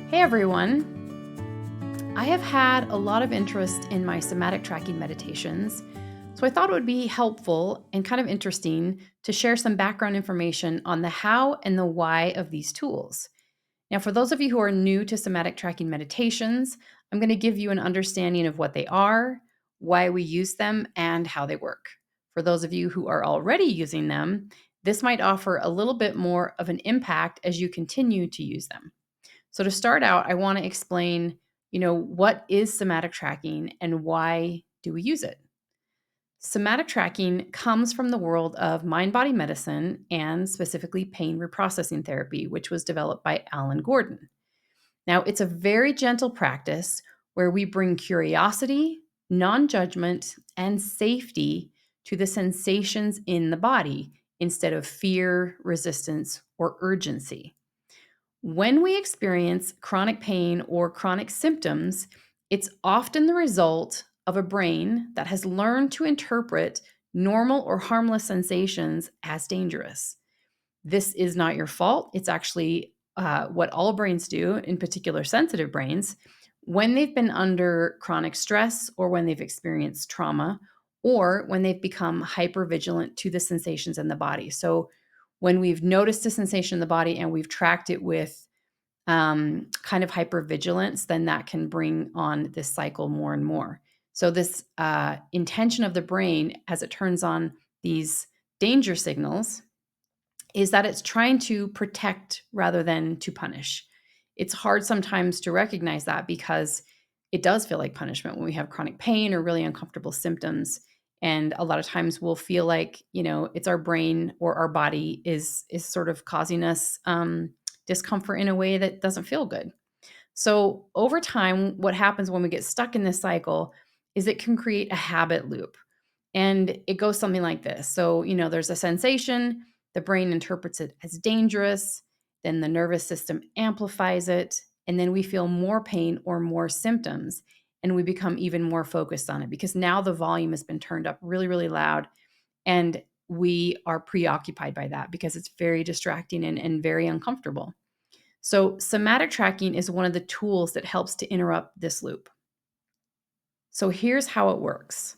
Hey everyone! I have had a lot of interest in my somatic tracking meditations, so I thought it would be helpful and kind of interesting to share some background information on the how and the why of these tools. Now, for those of you who are new to somatic tracking meditations, I'm going to give you an understanding of what they are, why we use them, and how they work. For those of you who are already using them, this might offer a little bit more of an impact as you continue to use them. So to start out, I want to explain, what is somatic tracking and why do we use it? Somatic tracking comes from the world of mind body medicine and specifically pain reprocessing therapy, which was developed by Alan Gordon. Now, it's a very gentle practice where we bring curiosity, non judgment, and safety to the sensations in the body instead of fear, resistance, or urgency. When we experience chronic pain or chronic symptoms, it's often the result of a brain that has learned to interpret normal or harmless sensations as dangerous. This is not your fault. It's actually what all brains do, in particular sensitive brains, when they've been under chronic stress or when they've experienced trauma or when they've become hypervigilant to the sensations in the body. So, when we've noticed a sensation in the body and we've tracked it with kind of hypervigilance, then that can bring on this cycle more and more. So, this intention of the brain as it turns on these danger signals is that it's trying to protect rather than to punish. It's hard sometimes to recognize that because it does feel like punishment when we have chronic pain or really uncomfortable symptoms. And a lot of times we'll feel like, it's our brain or our body is sort of causing us discomfort in a way that doesn't feel good. So over time, what happens when we get stuck in this cycle is it can create a habit loop. And it goes something like this. So, there's a sensation, the brain interprets it as dangerous, then the nervous system amplifies it, and then we feel more pain or more symptoms. And we become even more focused on it because now the volume has been turned up really, really loud. And we are preoccupied by that because it's very distracting and very uncomfortable. So, somatic tracking is one of the tools that helps to interrupt this loop. So, here's how it works.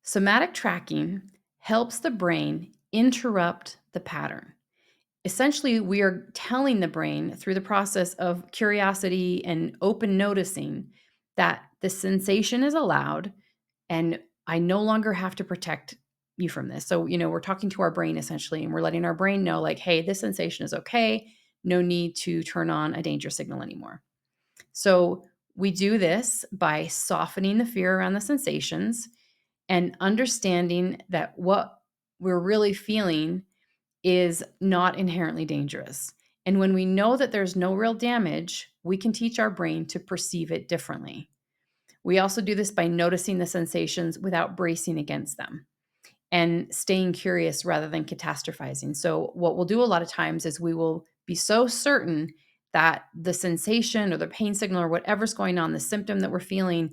Somatic tracking helps the brain interrupt the pattern. Essentially, we are telling the brain through the process of curiosity and open noticing that the sensation is allowed and I no longer have to protect you from this. So, we're talking to our brain essentially, and we're letting our brain know, like, hey, this sensation is okay. No need to turn on a danger signal anymore. So, we do this by softening the fear around the sensations and understanding that what we're really feeling is not inherently dangerous. And when we know that there's no real damage, we can teach our brain to perceive it differently. We also do this by noticing the sensations without bracing against them and staying curious rather than catastrophizing. So, what we'll do a lot of times is we will be so certain that the sensation or the pain signal or whatever's going on, the symptom that we're feeling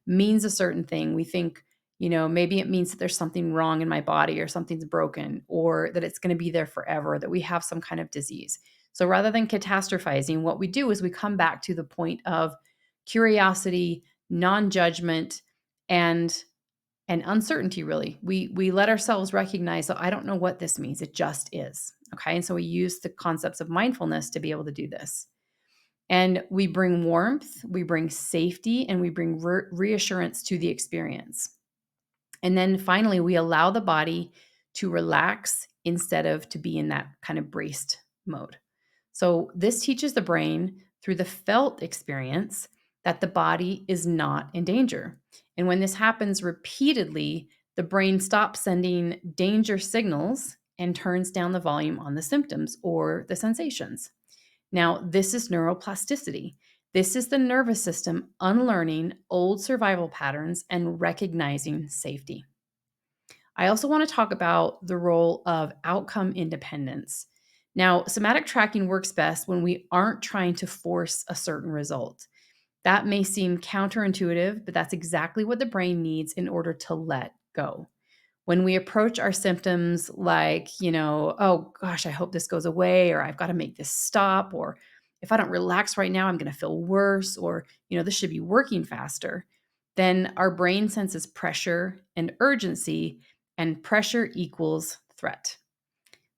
means a certain thing. We think, maybe it means that there's something wrong in my body or something's broken or that it's going to be there forever, that we have some kind of disease. So, rather than catastrophizing, what we do is we come back to the point of curiosity, non judgment, and uncertainty. Really, we let ourselves recognize, so I don't know what this means, it just is. Okay, and so we use the concepts of mindfulness to be able to do this, and we bring warmth, we bring safety, and we bring reassurance to the experience. And then finally, we allow the body to relax instead of to be in that kind of braced mode. So this teaches the brain through the felt experience that the body is not in danger. And when this happens repeatedly, the brain stops sending danger signals and turns down the volume on the symptoms or the sensations. Now, this is neuroplasticity. This is the nervous system unlearning old survival patterns and recognizing safety. I also want to talk about the role of outcome independence. Now, somatic tracking works best when we aren't trying to force a certain result. That may seem counterintuitive, but that's exactly what the brain needs in order to let go. When we approach our symptoms like, oh gosh, I hope this goes away, or I've got to make this stop, or if I don't relax right now, I'm going to feel worse, or, this should be working faster, then our brain senses pressure and urgency, and pressure equals threat.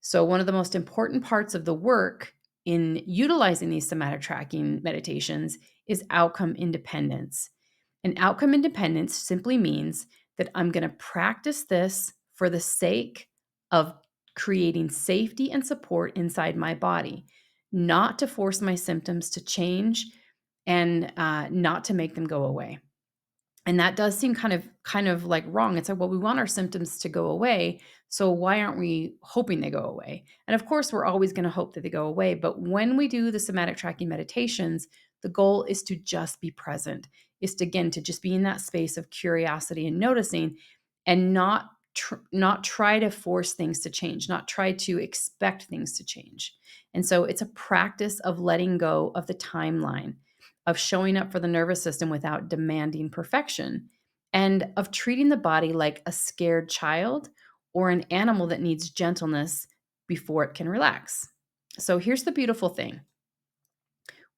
So one of the most important parts of the work in utilizing these somatic tracking meditations is outcome independence. And outcome independence simply means that I'm going to practice this for the sake of creating safety and support inside my body, not to force my symptoms to change, and not to make them go away. And that does seem kind of like wrong. It's like, well, we want our symptoms to go away, so why aren't we hoping they go away? And of course, we're always going to hope that they go away. But when we do the somatic tracking meditations, the goal is to just be present, is to, again, to just be in that space of curiosity and noticing, and not try to force things to change, not try to expect things to change. And so it's a practice of letting go of the timeline, of showing up for the nervous system without demanding perfection, and of treating the body like a scared child or an animal that needs gentleness before it can relax. So here's the beautiful thing.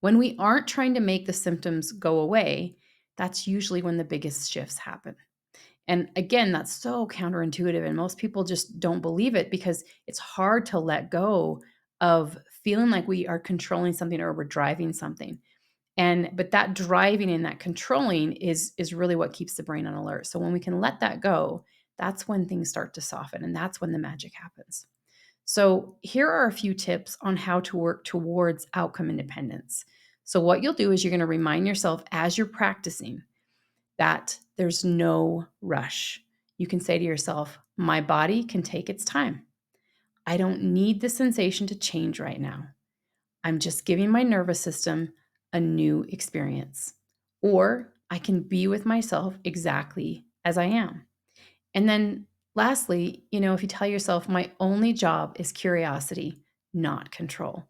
When we aren't trying to make the symptoms go away, that's usually when the biggest shifts happen. And again, that's so counterintuitive, and most people just don't believe it because it's hard to let go of feeling like we are controlling something or we're driving something. But that driving and that controlling is really what keeps the brain on alert. So when we can let that go, that's when things start to soften, and that's when the magic happens. So here are a few tips on how to work towards outcome independence. So what you'll do is you're going to remind yourself as you're practicing that there's no rush. You can say to yourself, my body can take its time. I don't need the sensation to change right now. I'm just giving my nervous system a new experience. Or I can be with myself exactly as I am. And then lastly, if you tell yourself, my only job is curiosity, not control.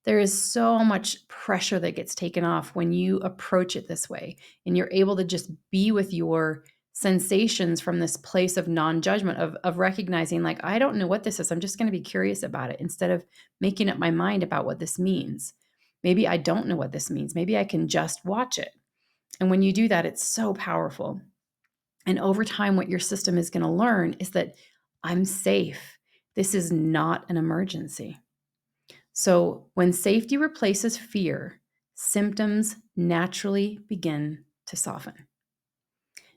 There is so much pressure that gets taken off when you approach it this way, and you're able to just be with your sensations from this place of non-judgment, of recognizing, like, I don't know what this is. I'm just going to be curious about it instead of making up my mind about what this means. Maybe I don't know what this means. Maybe I can just watch it. And when you do that, it's so powerful. And over time, what your system is going to learn is that I'm safe. This is not an emergency. So when safety replaces fear, symptoms naturally begin to soften.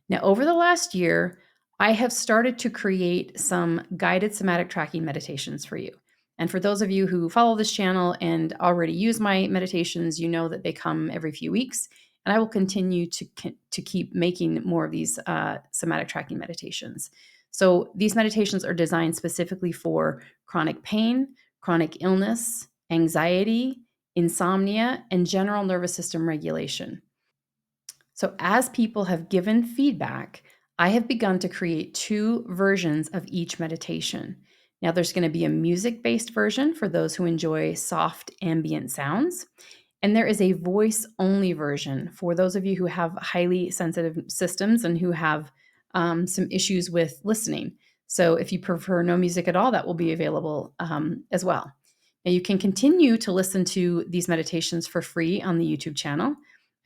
Now, over the last year, I have started to create some guided somatic tracking meditations for you. And for those of you who follow this channel and already use my meditations, you know that they come every few weeks. And I will continue to keep making more of these somatic tracking meditations. So these meditations are designed specifically for chronic pain, chronic illness, anxiety, insomnia, and general nervous system regulation. So as people have given feedback, I have begun to create 2 versions of each meditation. Now, there's going to be a music-based version for those who enjoy soft ambient sounds. And there is a voice-only version for those of you who have highly sensitive systems and who have some issues with listening. So if you prefer no music at all, that will be available as well. Now, you can continue to listen to these meditations for free on the YouTube channel.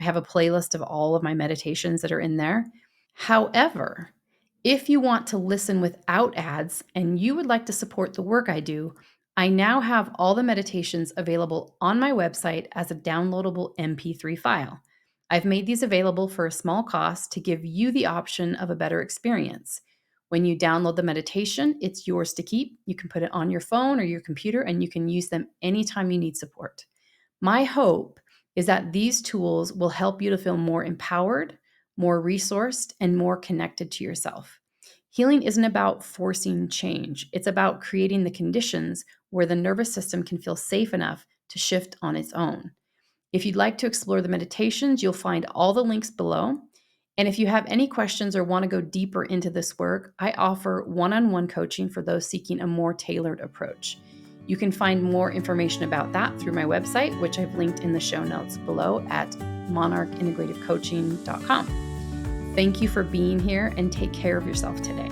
I have a playlist of all of my meditations that are in there. However, if you want to listen without ads and you would like to support the work I do, I now have all the meditations available on my website as a downloadable MP3 file. I've made these available for a small cost to give you the option of a better experience. When you download the meditation, it's yours to keep. You can put it on your phone or your computer, and you can use them anytime you need support. My hope is that these tools will help you to feel more empowered, more resourced, and more connected to yourself. Healing isn't about forcing change. It's about creating the conditions where the nervous system can feel safe enough to shift on its own. If you'd like to explore the meditations, you'll find all the links below. And if you have any questions or want to go deeper into this work, I offer one-on-one coaching for those seeking a more tailored approach. You can find more information about that through my website, which I've linked in the show notes below at monarchintegrativecoaching.com. Thank you for being here, and take care of yourself today.